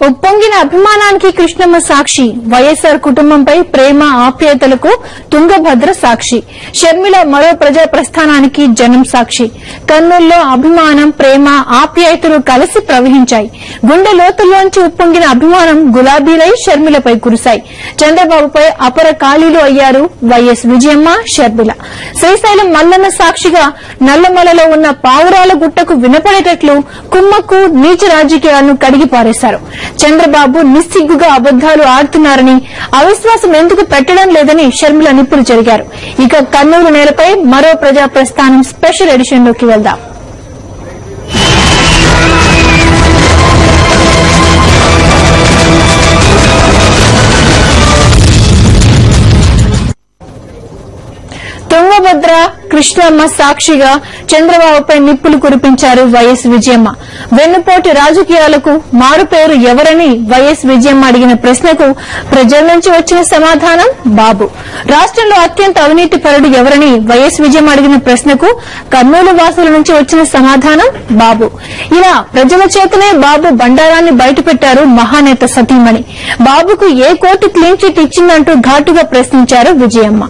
ఉప్పొంగిన అభిమానానికి కృష్ణమ్మ సాక్షి. వైఎస్సార్ కుటుంబంపై ప్రేమ ఆప్యాయతలకు తుంగభద్ర సాక్షి. షర్మిల మరో ప్రజా ప్రస్థానానికి జనం సాక్షి. కర్నూలులో అభిమానం, ప్రేమ, ఆప్యాయతలు కలిసి ప్రవహించాయి. గుండె లోతుల్లోంచి ఉప్పొంగిన అభిమానం గులాబీలై షర్మిలపై కురిశాయి. చంద్రబాబుపై అపర ఖాళీలు అయ్యారు వైఎస్ విజయమ్మ, షర్మిల. శ్రీశైలం మల్లన్న సాక్షిగా నల్లమలలో ఉన్న పావురాల గుట్టకు వినపడేటట్లు కుమ్మక్కు, నీచ రాజకీయాలను కడిగిపారేశారు. చంద్రబాబు నిస్సిగ్గుగా అబద్దాలు ఆడుతున్నారని, అవిశ్వాసం ఎందుకు పెట్టడం లేదని షర్మిల నిప్పులు చెరిగారు. ఇక కర్నూలు నేలపై మరో ప్రజా ప్రస్థానం స్పెషల్ ఎడిషన్లోకి వెళ్దాం. తుంగభద్ర, కృష్ణమ్మ సాక్షిగా చంద్రబాబుపై నిప్పులు కురిపించారు వైఎస్ విజయమ్మ. వెన్నుపోటి రాజకీయాలకు మారుపేరు ఎవరని వైఎస్ విజయమ్మ అడిగిన ప్రశ్నకు ప్రజల నుంచి వచ్చిన సమాధానం బాబు. రాష్ట్రంలో అత్యంత అవినీతి పరుడు ఎవరని వైఎస్ విజయమ్మ అడిగిన ప్రశ్నకు కర్నూలు వాసుల నుంచి వచ్చిన సమాధానం బాబు. ఇలా ప్రజల చేతనే బాబు బండారాన్ని బయటపెట్టారు మహానేత సతీమణి. బాబుకు ఏ కోర్టు క్లీన్ చిట్ ఇచ్చిందంటూ ఘాటుగా ప్రశ్నించారు విజయమ్మ.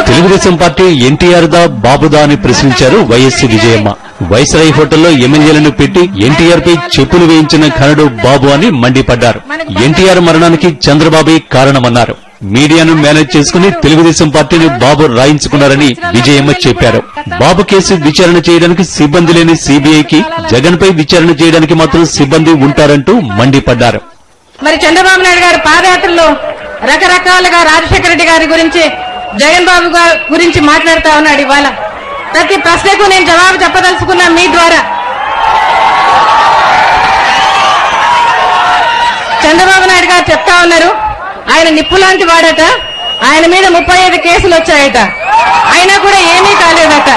తెలుగుదేశం పార్టీ ఎన్టీఆర్ దా బాబుదా అని ప్రశ్నించారు వైఎస్ విజయమ్మ. వైస్రాయ్ హోటల్లో ఎమ్మెల్యేలను పెట్టి ఎన్టీఆర్ పై చెప్పులు వేయించిన ఘనుడు బాబు అని మండిపడ్డారు. ఎన్టీఆర్ మరణానికి చంద్రబాబే కారణమన్నారు. మీడియాను మేనేజ్ చేసుకుని తెలుగుదేశం పార్టీని బాబు రాయించుకున్నారని విజయమ్మ చెప్పారు. బాబు కేసు విచారణ చేయడానికి సిబ్బంది లేని సీబీఐకి జగన్ పై విచారణ చేయడానికి మాత్రం సిబ్బంది ఉంటారంటూ మండిపడ్డారు. మరి చంద్రబాబు నాయుడు గారి పాదయాత్రలో రకరకాలుగా రాజశేఖర రెడ్డి గారి గురించి, జగన్ బాబు గారి గురించి మాట్లాడుతా ఉన్నాడు. ఇవాళ ప్రతి ప్రశ్నకు నేను జవాబు చెప్పదలుచుకున్నా మీ ద్వారా. చంద్రబాబు నాయుడు గారు చెప్తా ఉన్నారు, ఆయన నిప్పులాంటి వాడట, ఆయన మీద 35 కేసులు వచ్చాయట, అయినా కూడా ఏమీ కాలేదట.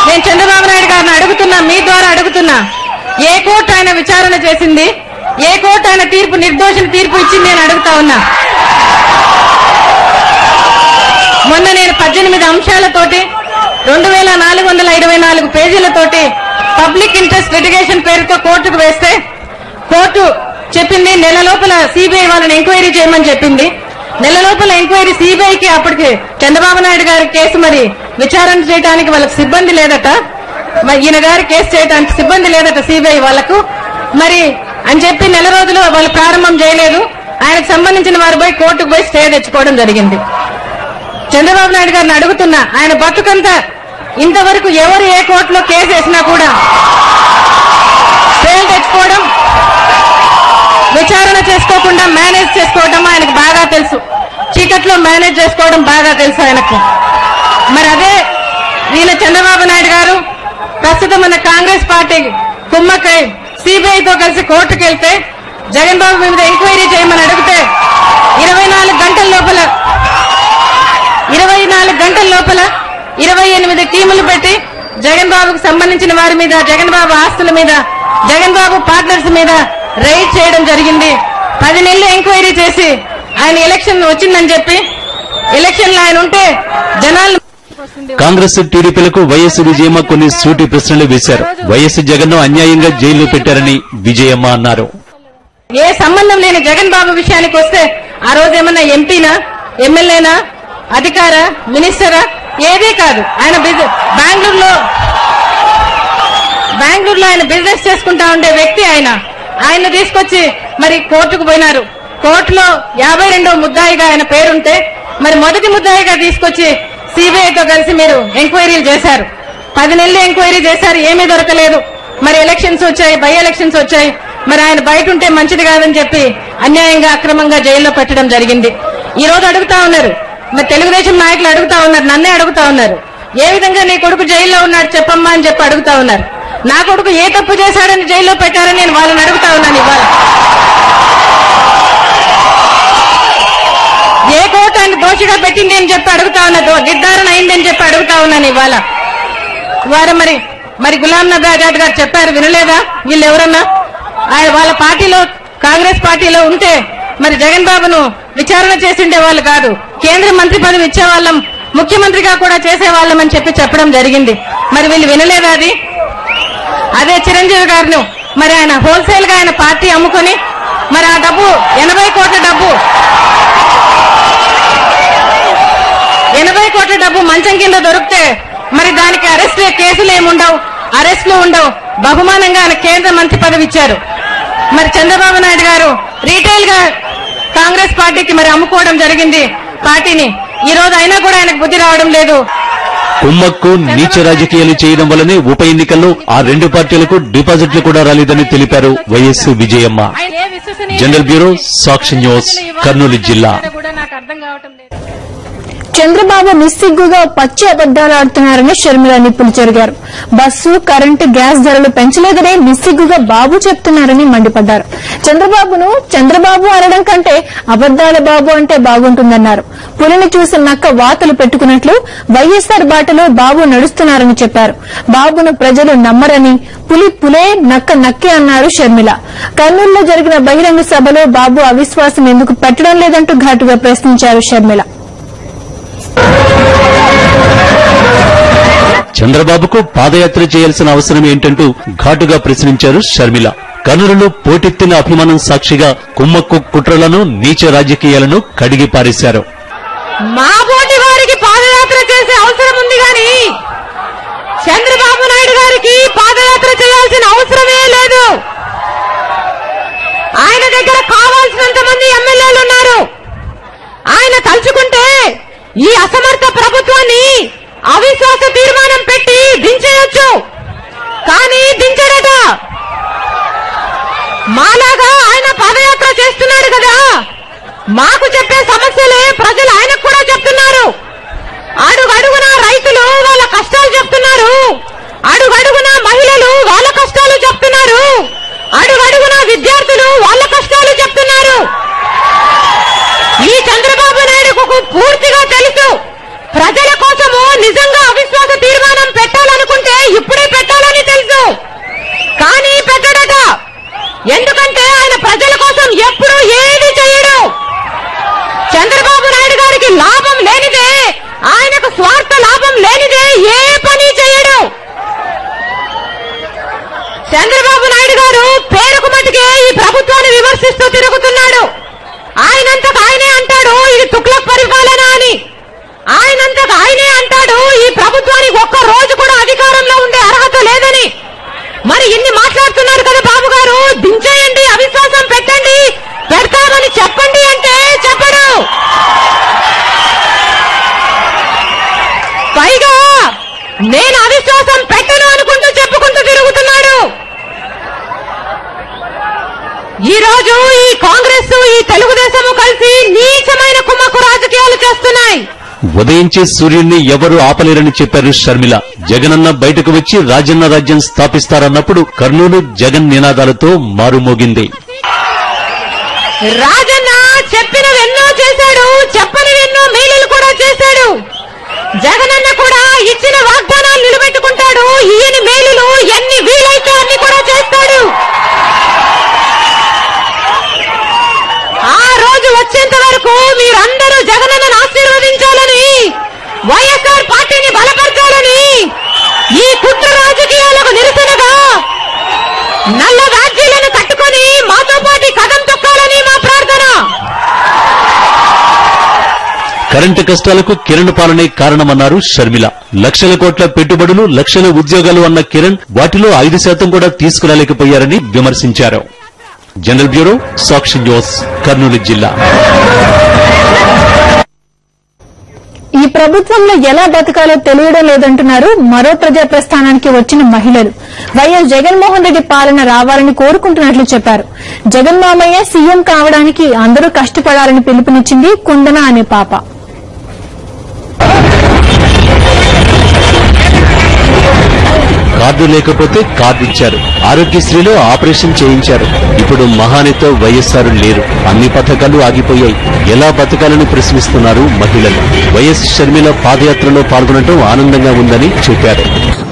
నేను చంద్రబాబు నాయుడు గారిని అడుగుతున్నా, మీ ద్వారా అడుగుతున్నా, ఏ కోర్టు ఆయన విచారణ చేసింది, ఏ కోర్టు ఆయన తీర్పు నిర్దోషిని తీర్పు ఇచ్చింది అని అడుగుతా ఉన్నా. మొన్న నేను 18 అంశాలతోటి 2424 పేజీలతోటి పబ్లిక్ ఇంట్రెస్ట్ లిటిగేషన్ పేరుతో కోర్టుకు వేస్తే కోర్టు చెప్పింది నెల లోపల సిబిఐ వాళ్ళని ఎంక్వైరీ చేయమని చెప్పింది. నెల లోపల ఎంక్వైరీ సిబిఐకి అప్పటికి చంద్రబాబు నాయుడు గారి కేసు మరి విచారణ చేయడానికి వాళ్ళకి సిబ్బంది లేదట, ఈయన గారి కేసు చేయడానికి సిబ్బంది లేదట సిబిఐ వాళ్లకు మరి అని చెప్పి నెల రోజులు వాళ్ళు ప్రారంభం చేయలేదు. ఆయనకు సంబంధించిన వారు పోయి కోర్టుకు పోయి స్టే తెచ్చుకోవడం జరిగింది. చంద్రబాబు నాయుడు గారిని అడుగుతున్నా, ఆయన బతుకంతా ఇంతవరకు ఎవరు ఏ కోర్టులో కేసు వేసినా కూడా స్టేలు తెచ్చుకోవడం, విచారణ చేసుకోకుండా మేనేజ్ చేసుకోవడం ఆయనకు బాగా తెలుసు. చీకట్లో మేనేజ్ చేసుకోవడం బాగా తెలుసు ఆయనకు. మరి అదే ఈయన చంద్రబాబు నాయుడు గారు ప్రస్తుతం మన కాంగ్రెస్ పార్టీ కుమ్మక్కై సిబిఐతో కలిసి కోర్టుకు వెళ్తే జగన్ బాబు మీద ఎంక్వైరీ చేయమని అడిగితే 24 గంటల లోపల 28 టీములు పెట్టి జగన్ బాబుకు సంబంధించిన వారి మీద, జగన్ బాబు ఆస్తుల మీద, జగన్ బాబు పార్ట్నర్స్ మీద రైడ్ చేయడం జరిగింది. 10 నెలలు ఎంక్వైరీ చేసి ఆయన ఎలక్షన్ వచ్చిందని చెప్పి ఎలక్షన్ లో ఆయన ఉంటే జనాలు. కాంగ్రెస్ టీడీపీలకు వైఎస్ విజయమ్మ కొన్ని సూటి ప్రశ్నలు వేశారు. వైఎస్ జగన్ ను అన్యాయంగా జైల్లో పెట్టారని విజయమ్మ అన్నారు. ఏ సంబంధం లేని జగన్ బాబు విషయానికి వస్తే ఆ రోజు ఏమన్నా ఎంపీనా, ఎమ్మెల్యేనా, అధికార, మినిస్టరా, ఏదీ కాదు. ఆయన బెంగళూరులో ఆయన బిజినెస్ చేసుకుంటా ఉండే వ్యక్తి. ఆయన తీసుకొచ్చి మరి కోర్టుకు పోయినారు. కోర్టులో 52వ ముద్దాయిగా ఆయన పేరుంటే మరి మొదటి ముద్దాయిగా తీసుకొచ్చి సిబిఐతో కలిసి మీరు ఎంక్వైరీలు చేశారు. 10 నెలలు ఎంక్వైరీ చేశారు, ఏమీ దొరకలేదు. మరి ఎలక్షన్స్ వచ్చాయి, బై ఎలక్షన్స్ వచ్చాయి. మరి ఆయన బయట ఉంటే మంచిది కాదని చెప్పి అన్యాయంగా, అక్రమంగా జైల్లో పెట్టడం జరిగింది. ఈ రోజు అడుగుతా ఉన్నారు, మరి తెలుగుదేశం నాయకులు అడుగుతా ఉన్నారు, నన్నే అడుగుతా ఉన్నారు, ఏ విధంగా నీ కొడుకు జైల్లో ఉన్నాడు చెప్పమ్మా అని చెప్పి అడుగుతా ఉన్నారు. నా కొడుకు ఏ తప్పు చేశాడని జైల్లో పెట్టారని నేను వాళ్ళని అడుగుతా ఉన్నాను. ఇవాళ ఏ కోర్టు ఆయన దోషిగా పెట్టింది అని చెప్పి అడుగుతా ఉన్నదో, నిర్ధారణ అయిందని చెప్పి అడుగుతా ఉన్నాను. ఇవాళ మరి గులాం నబీ ఆజాద్ గారు చెప్పారు, వినలేదా? వీళ్ళు ఎవరన్నా వాళ్ళ పార్టీలో, కాంగ్రెస్ పార్టీలో ఉంటే మరి జగన్ బాబును విచారణ చేసిండే వాళ్ళు కాదు, కేంద్ర మంత్రి పదవి ఇచ్చేవాళ్ళం, ముఖ్యమంత్రిగా కూడా చేసేవాళ్ళమని చెప్పడం జరిగింది. మరి వీళ్ళు వినలేదా అది? అదే చిరంజీవి గారిని మరి ఆయన హోల్సేల్ గా ఆయన పార్టీ అమ్ముకొని మరి ఆ డబ్బు 80 కోట్ల డబ్బు మంచం కింద దొరికితే మరి దానికి కేసులు ఏముండవు, అరెస్టులు ఉండవు. బహుమానంగా ఆయన కేంద్ర మంత్రి పదవి ఇచ్చారు. మరి చంద్రబాబు నాయుడు గారు రీటైల్ గా కాంగ్రెస్ పార్టీకి మరి అమ్ముకోవడం జరిగింది పార్టీని. ఈ రోజు అయినా కూడా ఆయనకు బుద్ధి రావడం లేదు. కుమ్మక్కు నీచ రాజకీయాలు చేయడం వల్లనే ఉప ఎన్నికల్లో ఆ రెండు పార్టీలకు డిపాజిట్లు కూడా రాలేదని తెలిపారు వైఎస్ విజయమ్మ. జనరల్ బ్యూరో, సాక్షి న్యూస్, కర్నూలు జిల్లా. నాకు అర్థం కావటం లేదు. చంద్రబాబు నిస్సిగ్గుగా పచ్చి అబద్దాలు ఆడుతున్నారని షర్మిల నిప్పులు చెరిగారు. బస్సు, కరెంటు, గ్యాస్ ధరలు పెంచలేదని నిస్సిగ్గుగా బాబు చెప్తున్నారని మండిపడ్డారు. చంద్రబాబు అనడం కంటే అబద్దాల బాబు అంటే బాగుంటుందన్నారు. పులిని చూసి నక్క వాతలు పెట్టుకున్నట్లు వైఎస్సార్ బాటలో బాబు నడుస్తున్నారని చెప్పారు. బాబును ప్రజలు నమ్మరని, పులి పులే, నక్క నక్కే అన్నారు షర్మిల. కర్నూలులో జరిగిన బహిరంగ సభలో బాబు అవిశ్వాసం ఎందుకు పెట్టడం లేదంటూ ఘాటుగా ప్రశ్నించారు షర్మిల. చంద్రబాబుకు పాదయాత్ర చేయాల్సిన అవసరం ఏంటంటూ ఘాటుగా ప్రశ్నించారు షర్మిల. కర్నూలులో పోటెత్తిన అభిమానం సాక్షిగా కుమ్మక్కు కుట్రలను, నీచ రాజకీయాలను కడిగి పారేశారు. మా పోటీ వారికి పాదయాత్ర చేసే అవసరం ఉంది గాని చంద్రబాబు నాయుడు గారికి పాదయాత్ర చేయాల్సిన అవసరమే లేదు. ఆయన దగ్గర కావాల్సినంత మంది ఎమ్మెల్యేలు ఉన్నారు. ఆయన తలుచుకుంటే ఈ అసమర్థ ప్రభుత్వాన్ని అవిశ్వాస తీర్మానం పెట్టి దించేయొచ్చు. కానీ దించడట. మాలాగా ఆయన పాదయాత్ర చేస్తున్నాడు కదా, మాకు చెప్పే సమస్యలే ప్రజలు ఆయనకు కూడా చెప్తున్నారు. అడుగడుగునా రైతులు వాళ్ళ కష్టాలు చెప్తున్నారు. అడుగడుగునా మహిళలు వాళ్ళ కష్టాలు చెప్తున్నారు. అడుగడుగునా విద్యార్థులు వాళ్ళ కష్టాలు చెప్తున్నారు. ఈ చంద్రబాబు నాయుడుకు పూర్తిగా తెలుసు ప్రజల కోసము నిజంగా అవిశ్వాస తీర్మానం పెట్టాలనుకుంటే ఇప్పుడే పెట్టాలని తెలుసు. కానీ పెట్టడట. ఎందుకంటే ఆయన ప్రజల కోసం ఎప్పుడూ ఏది చేయడు. చంద్రబాబు నాయుడు గారికి లాభం లేనిదే, ఆయనకు స్వార్థ లాభం లేనిదే ఏ పని చేయడు. చంద్రబాబు నాయుడు గారు పేరుకు మటుకే ఈ ప్రభుత్వాన్ని విమర్శిస్తూ తిరుగుతున్నాడు. ఆయనంతకు ఆయనే అంటాడు ఇది తుగ్లక్ పరిపాలన అని. ఆయనంతకు ఆయనే అంటాడు ఈ ప్రభుత్వానికి ఒక్క రోజు కూడా అధికారంలో ఉండే అర్హత లేదని. మరి ఇన్ని మాట్లాడుతున్నారు కదా బాబు గారు, దించేయండి, అవిశ్వాసం పెట్టండి, పెడతామని చెప్పండి అంటే చెప్పడు. పైగా నేను అవిశ్వాసం పెట్టను అనుకుంటూ చెప్పుకుంటూ తిరుగుతున్నాడు. ఈ రోజు ఈ కాంగ్రెస్, ఈ తెలుగుదేశము కలిసి నీచమైన కుమ్మక్కు రాజకీయాలు చేస్తున్నాయి. ఉదయించే సూర్యుడిని ఎవరూ ఆపలేరని చెప్పారు షర్మిల. జగనన్న బయటకు వచ్చి రాజన్న రాజ్యం స్థాపిస్తారన్నప్పుడు కర్నూలు జగన్ నినాదాలతో మారుమోగింది. రాజన్న చెప్పినవెన్నో చేశాడు, చెప్పనివెన్నో మేలులు కూడా చేశాడు. జగనన్న కూడా ఇచ్చిన వాగ్దానాలు నిలబెట్టుకుంటాడు. ఈయన మేలులు ఎన్ని వీలైతే అన్ని కూడా చేస్తాడు. ఆ రోజు వచ్చేంత వరకు మీరందరూ జగనన్నను ఆశీర్వదించాలని, వైఎస్ఆర్ పార్టీని బలపరచాలని, ఈ కుట్ర రాజకీయాలకు నిరసనగా నల్ల వ్యాజ్యాలను కట్టుకొని మాతో పాటు కదం తొక్కాలని మా ప్రార్థన. కరెంటు కష్టాలకు కిరణ్ పాలనే కారణమన్నారు షర్మిల. లక్షల కోట్ల పెట్టుబడులు, లక్షల ఉద్యోగాలు అన్న కిరణ్ వాటిలో 5% కూడా తీసుకురాలేకపోయారని విమర్శించారు. జనరల్ బ్యూరో, సాక్షి న్యూస్, కర్నూలు జిల్లా. ఈ ప్రభుత్వంలో ఎలా బతకాలో తెలియడం లేదంటున్నారు మరో ప్రజా ప్రస్థానానికి వచ్చిన మహిళలు. వైఎస్ జగన్మోహన్ రెడ్డి పాలన రావాలని కోరుకుంటున్నట్లు చెప్పారు. జగన్ మామయ్య సీఎం కావడానికి అందరూ కష్టపడాలని పిలుపునిచ్చింది కుందన అనే పాప. కార్డు లేకపోతే కార్డు ఇచ్చారు. ఆరోగ్యశ్రీలో ఆపరేషన్ చేయించారు. ఇప్పుడు మహానేత వైఎస్ఆర్ లేరు. అన్ని పథకాలు ఆగిపోయాయి. ఎలా బతకాలని ప్రశ్నిస్తున్నారు మహిళలు. వైఎస్ షర్మిల పాదయాత్రలో పాల్గొనడం ఆనందంగా ఉందని చెప్పారు.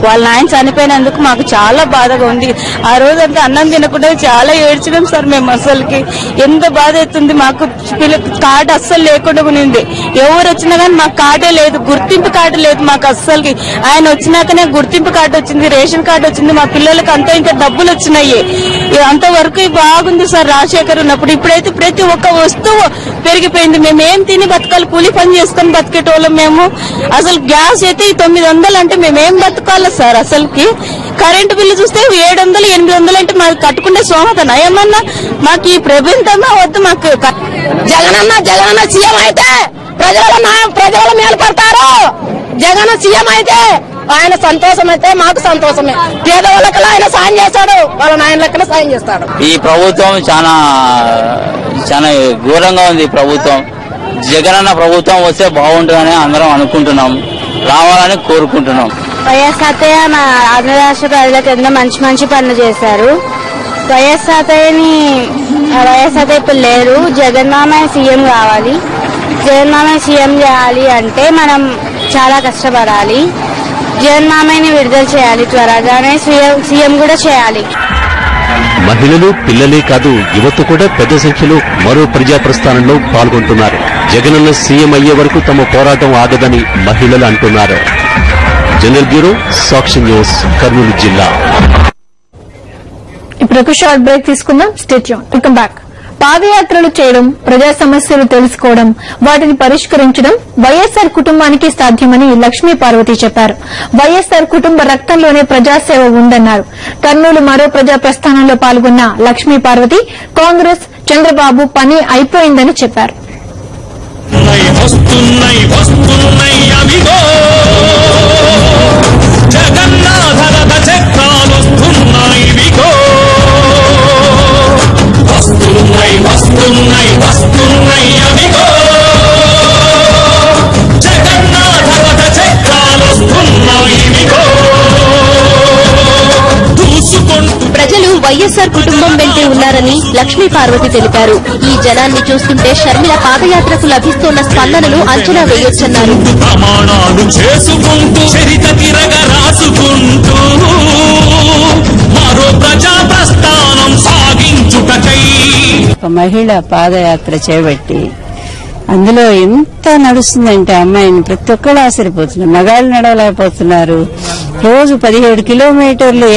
వాళ్ళ ఆయన చనిపోయినందుకు మాకు చాలా బాధగా ఉంది. ఆ రోజంతా అన్నం తినకుండా చాలా ఏడ్చినాం సార్. మేము అసలుకి ఎంత బాధ అవుతుంది. మాకు కార్డు అస్సలు లేకుండా ఉంది. ఎవరు వచ్చినా కానీ మాకు కార్డే లేదు, గుర్తింపు కార్డు లేదు మాకు అస్సలకి. ఆయన వచ్చినాకనే గుర్తింపు కార్డు వచ్చింది, రేషన్ కార్డు వచ్చింది. మా పిల్లలకి అంతా ఇంకా డబ్బులు వచ్చినాయి. అంతవరకు బాగుంది సార్ రాజశేఖర్ ఉన్నప్పుడు. ఇప్పుడైతే ప్రతి ఒక్క వస్తువు పెరిగిపోయింది. మేము ఏం తిని బతకాలి? కూలి పని చేసుకుని బతికేటోళ్ళం మేము. అసలు గ్యాస్ అయితే 900 అంటే మేమేం బతకాలి సార్? అసలుకి కరెంటు బిల్లు చూస్తే 700, 800 అంటే మాకు కట్టుకుంటే సోమతనా ఏమన్నా? మాకు ఈ ప్రభుత్వమే వద్దు. మాకు జగనన్న సీఎం అయితే ప్రజల మేలు పడతారు. జగన్ సీఎం అయితే ఆయన సంతోషం అయితే మాకు సంతోషమే. పేదవాళ్ళకి ఆయన సాయం చేస్తాడు, వాళ్ళ నాయనలకి సాయం చేస్తాడు. ఈ ప్రభుత్వం చాలా ఘోరంగా ఉంది. ప్రభుత్వం జగనన్న ప్రభుత్వం వస్తే బాగుంటుందని అందరం అనుకుంటున్నాం, రావాలని కోరుకుంటున్నాం. వైఎస్ఆర్ ఆంధ్ర రాష్ట్ర ప్రజలకు ఎంతో మంచి పనులు చేశారు. వైఎస్ఆర్ ఇప్పుడు లేరు. జగన్మామయ్య సీఎం కావాలి. జగన్మామయ్య సీఎం చేయాలి అంటే మనం చాలా కష్టపడాలి. జగన్మామయ్యని విడుదల చేయాలి, త్వరగానే సీఎం కూడా చేయాలి. మహిళలు, పిల్లలే కాదు యువత కూడా పెద్ద సంఖ్యలో మరో ప్రజా ప్రస్థానంలో పాల్గొంటున్నారు. జగనన్న సీఎం అయ్యే వరకు తమ పోరాటం ఆగదని మహిళలు అంటున్నారు. జనరల్ బ్యూరో, సాక్షి న్యూస్, కర్నూలు జిల్లా. ఇప్పుడు ఒక షార్ట్ బ్రేక్ తీసుకుందాం. Stay tune. Welcome back. పాదయాత్రలు చేయడం, ప్రజా సమస్యలు తెలుసుకోవడం, వాటిని పరిష్కరించడం వైఎస్సార్ కుటుంబానికి సాధ్యమని లక్ష్మీ పార్వతి చెప్పారు. వైఎస్సార్ కుటుంబ రక్తంలోనే ప్రజాసేవ ఉందన్నారు. కర్నూలు మరో ప్రజా ప్రస్థానంలో పాల్గొన్న లక్ష్మీ పార్వతి కాంగ్రెస్, చంద్రబాబు పని అయిపోయిందని చెప్పారు. ప్రజలు వైఎస్సార్ కుటుంబం వెంటే ఉన్నారని లక్ష్మీ పార్వతి తెలిపారు. ఈ జనాన్ని చూస్తుంటే షర్మిల పాదయాత్రకు లభిస్తున్న స్పందనను అంచనా వేయొచ్చన్నారు. మహిళ పాదయాత్ర చేపట్టి అందులో ఎంత నడుస్తుందంటే అమ్మాయిని ప్రతి ఒక్కరు ఆశ్చర్యపోతున్నారు. మగాళ్ళు నడవలేకపోతున్నారు. రోజు 17 కిలోమీటర్లు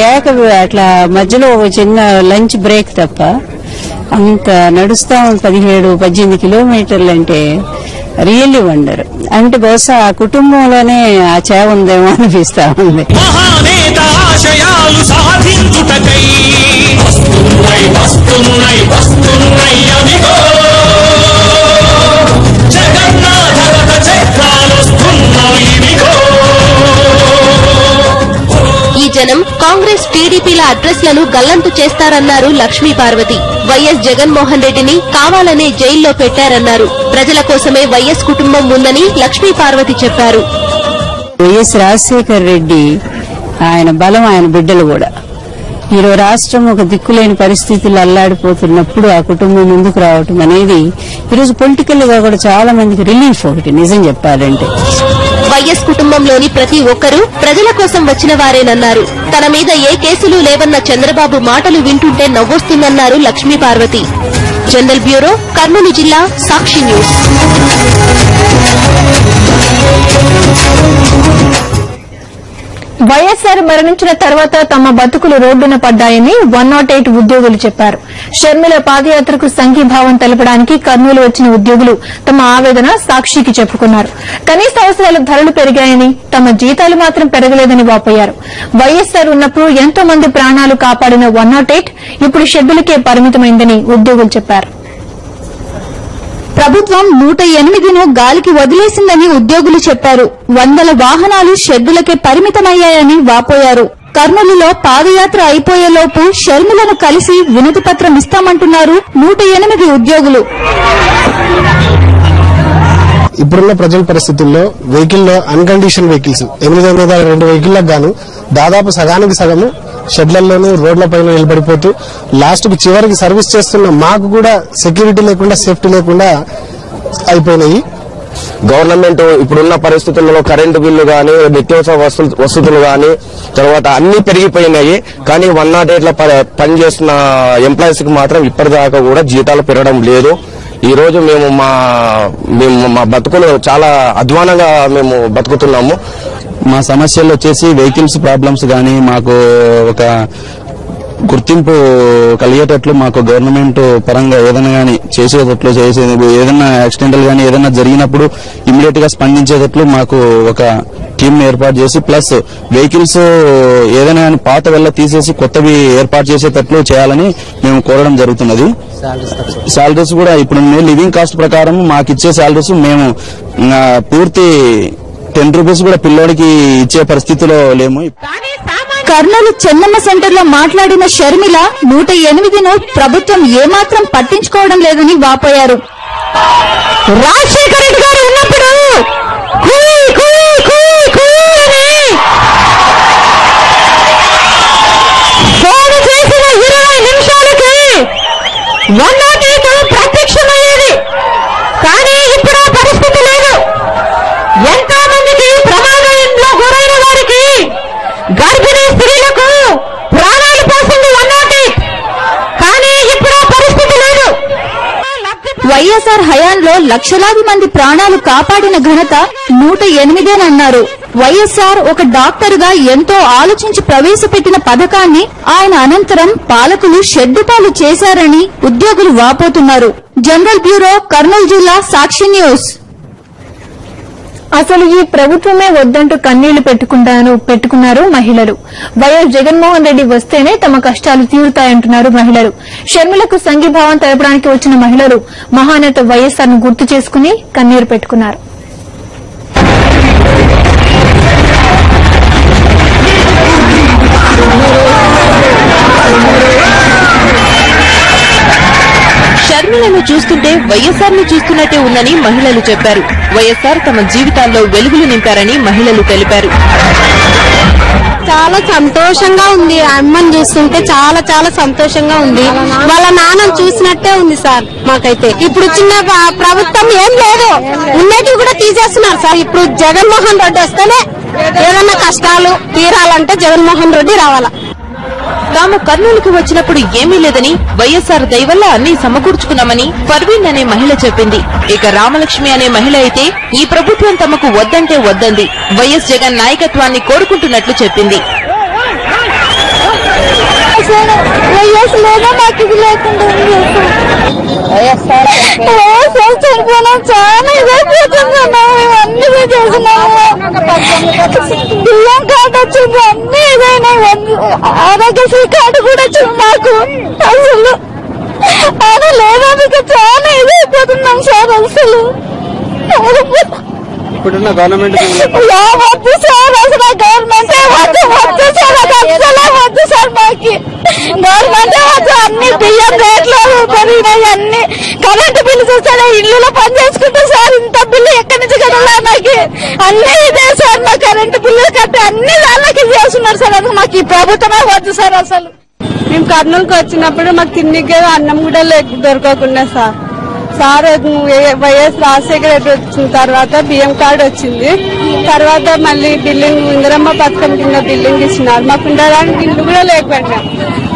అట్లా మధ్యలో ఒక చిన్న లంచ్ బ్రేక్ తప్ప అంత నడుస్తా 17-18 కిలోమీటర్లు అంటే రియల్లీ వండర్. అంటే బహుశా ఆ కుటుంబంలోనే ఆ చేవ ఉందేమో అనిపిస్తా ఉంది. ఈ జనం కాంగ్రెస్, టీడీపీల అడ్రస్లను గల్లంతు చేస్తారన్నారు లక్ష్మీ పార్వతి. వైఎస్ జగన్మోహన్ రెడ్డిని కావాలనే జైల్లో పెట్టారన్నారు. ప్రజల కోసమే వైఎస్ కుటుంబం ఉందని లక్ష్మీ పార్వతి చెప్పారు. వైఎస్ రాజశేఖర్ రెడ్డి ఆయన బలం, ఆయన బిడ్డలు కూడా ఈరోజు రాష్ట్రం ఒక దిక్కులేని పరిస్థితులు అల్లాడిపోతున్నప్పుడు ఆ కుటుంబం ముందుకు రావటం అనేది ఈరోజు పొలిటికల్ గా కూడా చాలా మందికి రిలీఫ్. ఒకటి నిజం చెప్పాలంటే వైఎస్ కుటుంబంలోని ప్రతి ఒక్కరూ ప్రజల కోసం వచ్చిన వారేనన్నారు. తన మీద ఏ కేసులు లేవన్న చంద్రబాబు మాటలు వింటుంటే నవ్వొస్తుందన్నారు లక్ష్మీ పార్వతి. జనరల్ బ్యూరో, కర్నూలు జిల్లా, సాక్షి న్యూస్. వైఎస్సార్ మరణించిన తర్వాత తమ బతుకులు రోడ్డున పడ్డాయని 108 ఉద్యోగులు చెప్పారు. షర్మిల పాదయాత్రకు సంఘీభావం తెలపడానికి కర్నూలు వచ్చిన ఉద్యోగులు తమ ఆవేదన సాక్షికి చెప్పుకున్నారు. కనీస అవసరాల ధరలు పెరిగాయని, తమ జీతాలు మాత్రం పెరగలేదని వాపోయారు. వైఎస్సార్ ఉన్నప్పుడు ఎంతో మంది ప్రాణాలు కాపాడిన 108 ఇప్పుడు షెడ్యూలుకే పరిమితమైందని ఉద్యోగులు చెప్పారు. ప్రభుత్వం 108ను గాలికి వదిలేసిందని ఉద్యోగులు చెప్పారు. వందల వాహనాలు షెడ్డులకే పరిమితమయ్యాయని వాపోయారు. కర్నూలులో పాదయాత్ర అయిపోయేలోపు షర్మిలను కలిసి వినతి పత్రం ఇస్తామంటున్నారు 108 ఉద్యోగులు. ఇప్పుడున్న ప్రజెంట్ పరిస్థితుల్లో వెహికల్లో అన్కండిషన్ వెహికల్స్ 802 వెహికల్లకు గాను దాదాపు సగానికి సగము షెడ్లలోనూ రోడ్లపైన నిలబడిపోతూ లాస్ట్ కు చివరికి సర్వీస్ చేస్తున్న మాకు కూడా సెక్యూరిటీ లేకుండా, సేఫ్టీ లేకుండా అయిపోయినాయి. గవర్నమెంట్ ఇప్పుడున్న పరిస్థితుల్లో కరెంటు బిల్లు గానీ, నిత్యావసర వసతులు గానీ, తర్వాత అన్ని పెరిగిపోయినాయి. కానీ 108 పనిచేస్తున్న ఎంప్లాయీస్ కి మాత్రం ఇప్పటిదాకా కూడా జీతాలు పెరగడం లేదు. ఈ రోజు మేము మా బతుకులు చాలా అధ్వానంగా మేము బతుకుతున్నాము. మా సమస్యలు వచ్చేసి వెహికల్స్ ప్రాబ్లమ్స్ గానీ, మాకు ఒక గుర్తింపు కలిగేటట్లు మాకు గవర్నమెంట్ పరంగా ఏదైనా గానీ చేసేటట్లు ఏదైనా యాక్సిడెంటల్ గానీ ఏదైనా జరిగినప్పుడు ఇమ్మీడియట్ గా స్పందించేటట్లు మాకు ఒక టీమ్ ఏర్పాటు చేసి, ప్లస్ వెహికల్స్ ఏదైనా కానీ పాత వెళ్ళ తీసేసి కొత్తవి ఏర్పాటు చేసేటట్లు చేయాలని మేము కోరడం జరుగుతున్నది. శాలరీస్ కూడా ఇప్పుడు లివింగ్ కాస్ట్ ప్రకారం మాకు ఇచ్చే శాలరీస్ మేము పూర్తి 10 రూపీస్ కూడా పిల్లోడికి ఇచ్చే పరిస్థితిలో లేము. కర్నూలు చెన్నమ్మ సెంటర్ లో మాట్లాడిన షర్మిల 108ను ప్రభుత్వం ఏమాత్రం పట్టించుకోవడం లేదని వాపోయారు. రాజశేఖర రెడ్డి గారు ఉన్నప్పుడు ఫోన్ చేసిన 20 నిమిషాలకి 108 ప్రత్యక్షమయ్యేది. కానీ ఇప్పుడు ఆ పరిస్థితి లేదు. ఎంతో మందికి ప్రమాదంలో గురైన వారికి, గర్భిణీ స్త్రీలకు ప్రాణాలు పోసింది 108. కానీ ఇప్పుడు ఆ పరిస్థితి లేదు. వైఎస్ఆర్ హయాంలో లక్షలాది మంది ప్రాణాలు కాపాడిన ఘనత 108నన్నారు. వైఎస్ఆర్ ఒక డాక్టర్గా ఎంతో ఆలోచించి ప్రవేశపెట్టిన పథకాన్ని ఆయన అనంతరం పాలకులు షెడ్డుపాలు చేశారని ఉద్యోగులు వాపోతున్నారు. జనరల్ బ్యూరో, కర్నూలు జిల్లా, సాక్షి న్యూస్. అసలు ఈ ప్రభుత్వమే వద్దంటూ కన్నీళ్లు పెట్టుకున్నారు మహిళలు. వైఎస్ జగన్మోహన్ రెడ్డి వస్తేనే తమ కష్టాలు తీరుతాయంటున్నారు మహిళలు. షర్మిలకు సంఘీభావం తెలపడానికి వచ్చిన మహిళలు మహానేత వైఎస్ఆర్ ను గుర్తు చేసుకుని కన్నీరు పెట్టుకున్నారు. షర్మిలను చూస్తుంటే వైఎస్ఆర్ ని చూస్తున్నట్టే ఉందని మహిళలు చెప్పారు. వైఎస్ఆర్ తమ జీవితాల్లో వెలుగులు నింపారని మహిళలు తెలిపారు. చాలా సంతోషంగా ఉంది. అమ్మని చూస్తుంటే చాలా చాలా సంతోషంగా ఉంది. వాళ్ళ నాన్నని చూసినట్టే ఉంది సార్. మాకైతే ఇప్పుడు చిన్న ప్రభుత్వం ఏం లేదు, ఉన్నటివి కూడా తీసేస్తున్నారు సార్. ఇప్పుడు జగన్మోహన్ రెడ్డి వస్తేనే ఏదన్నా కష్టాలు తీరాలంటే జగన్మోహన్ రెడ్డి రావాలా. తాము కర్నూలుకు వచ్చినప్పుడు ఏమీ లేదని, వైఎస్ఆర్ దయవల్ల అన్ని సమకూర్చుకున్నామని పర్వీన్ అనే మహిళ చెప్పింది. ఇక రామలక్ష్మి అనే మహిళ అయితే ఈ ప్రభుత్వం తమకు వద్దంటే వద్దంది, వైఎస్ జగన్ నాయకత్వాన్ని కోరుకుంటున్నట్లు చెప్పింది. బియ్యం కార్డు వచ్చింది, అన్ని ఏదైనా ఆరోగ్యశ్రీ కార్డు కూడా వచ్చింది మాకు. అసలు అది లేదా మీకు చాలా ఇదైపోతున్నాం సార్. అసలు ఇప్పుడున్న గవర్నమెంట్ వద్దు సార్. అసలు గవర్నమెంట్ వద్దు సార్. అది అసలే వద్దు సార్. మాకి గవర్నమెంట్ వద్దు. అన్ని బియ్యం రేట్లు పెరిగినాయి. అన్ని కరెంటు బిల్లు చూస్తారా, ఇల్లులో పని చేసుకుంటే సార్ ఇంత బిల్లు ఎక్కడి నుంచి కదలా. నాకు అన్ని ఇదే సార్. మా కరెంటు బిల్లు కట్టి అన్ని దానికి చేస్తున్నారు సార్. అది మాకు ఈ ప్రభుత్వమే వద్దు సార్. అసలు మేము కర్నూలుకి వచ్చినప్పుడు మాకు తిండికి అన్నం కూడా దొరకకుండా సార్. వైఎస్ రాజశేఖర రెడ్డి వచ్చిన తర్వాత బియ్యం కార్డు వచ్చింది. తర్వాత మళ్ళీ బిల్డింగ్ ఇందిరమ్మ పథకం కింద బిల్డింగ్ ఇచ్చినారు. మాకు ఉండడానికి ఇల్లు కూడా లేకపోయినా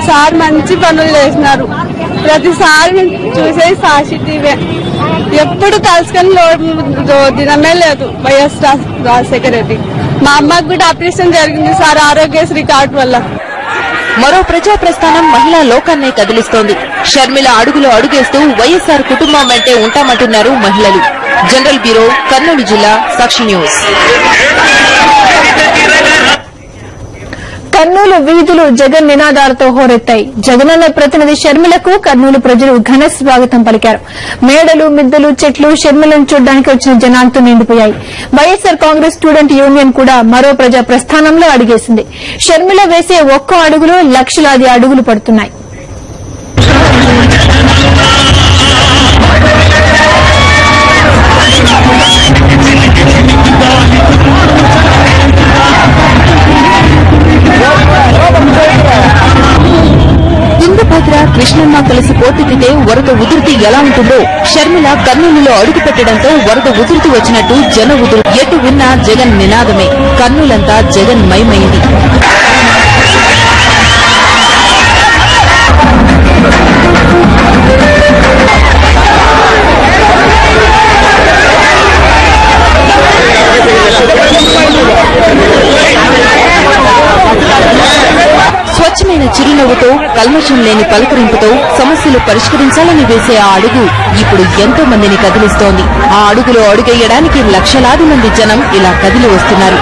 సార్ మంచి పనులు చేసినారు. ప్రతిసారి చూసేది సాక్షి టీవీ. ఎప్పుడు కలుసుకొని దినమే లేదు వైఎస్ రాజశేఖర రెడ్డి. మా అమ్మకు కూడా ఆపరేషన్ జరిగింది సార్ ఆరోగ్యశ్రీ కార్డు వల్ల. మరో ప్రజా ప్రస్థానం మహిళా లోకాన్నే కదిలిస్తోంది. షర్మిల అడుగులో అడుగేస్తూ వైఎస్ఆర్ కుటుంబం వెంటే ఉంటామంటున్నారు మహిళలు. జనరల్ బ్యూరో, కర్నూలు జిల్లా, సాక్షి న్యూస్. కర్నూలు వీధులు జగన్ నినాదాలతో హోరెత్తాయి. జగనన్న ప్రతినిధి షర్మిలకు కర్నూలు ప్రజలు ఘన స్వాగతం పలికారు. మేడలు, మిద్దెలు, చెట్లు షర్మిలను చూడడానికి వచ్చిన జనాలతో నిండిపోయాయి. వైఎస్ఆర్ కాంగ్రెస్ స్టూడెంట్ యూనియన్ కూడా మరో ప్రజా ప్రస్థానంలో అడుగేసింది. షర్మిల వేసే ఒక్కో అడుగులో లక్షలాది అడుగులు పడుతున్నాయి. తుంగభద్ర, కృష్ణమ్మ జగన్మ కలిసి పోటెత్తితే వరద ఉధృతి ఎలా ఉంటుందో షర్మిల కర్నూలులో అడుగు పెట్టడంతో వరద ఉధృతి వచ్చినట్టు జన ఉధృతి ఎటు విన్నా జగన్ నినాదమే. కర్నూలంతా జగన్ మయమైంది. స్వచ్ఛమైన చిరునవ్వుతో కల్మషం లేని పలకరింపుతో సమస్యలు పరిష్కరించాలని వేసే ఆ అడుగు ఇప్పుడు ఎంతో మందిని కదిలిస్తోంది. ఆ అడుగులో అడుగేయడానికి లక్షలాది మంది జనం ఇలా కదిలి వస్తున్నారు.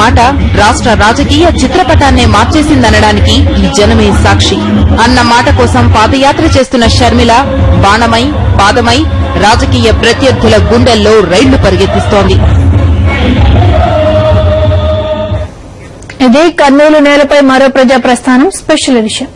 మాట రాష్ట్ర రాజకీయ చిత్రపటాన్నే మార్చేసిందనడానికి ఈ జనమే సాక్షి. అన్న మాట కోసం పాదయాత్ర చేస్తున్న షర్మిల బాణమై పాదమై రాజకీయ ప్రత్యర్థుల గుండెల్లో రైళ్లు పరిగెత్తిస్తోంది. ఇదే కర్నూలు నేలపై మరో ప్రజా ప్రస్థానం స్పెషల్ ఎడిషన్.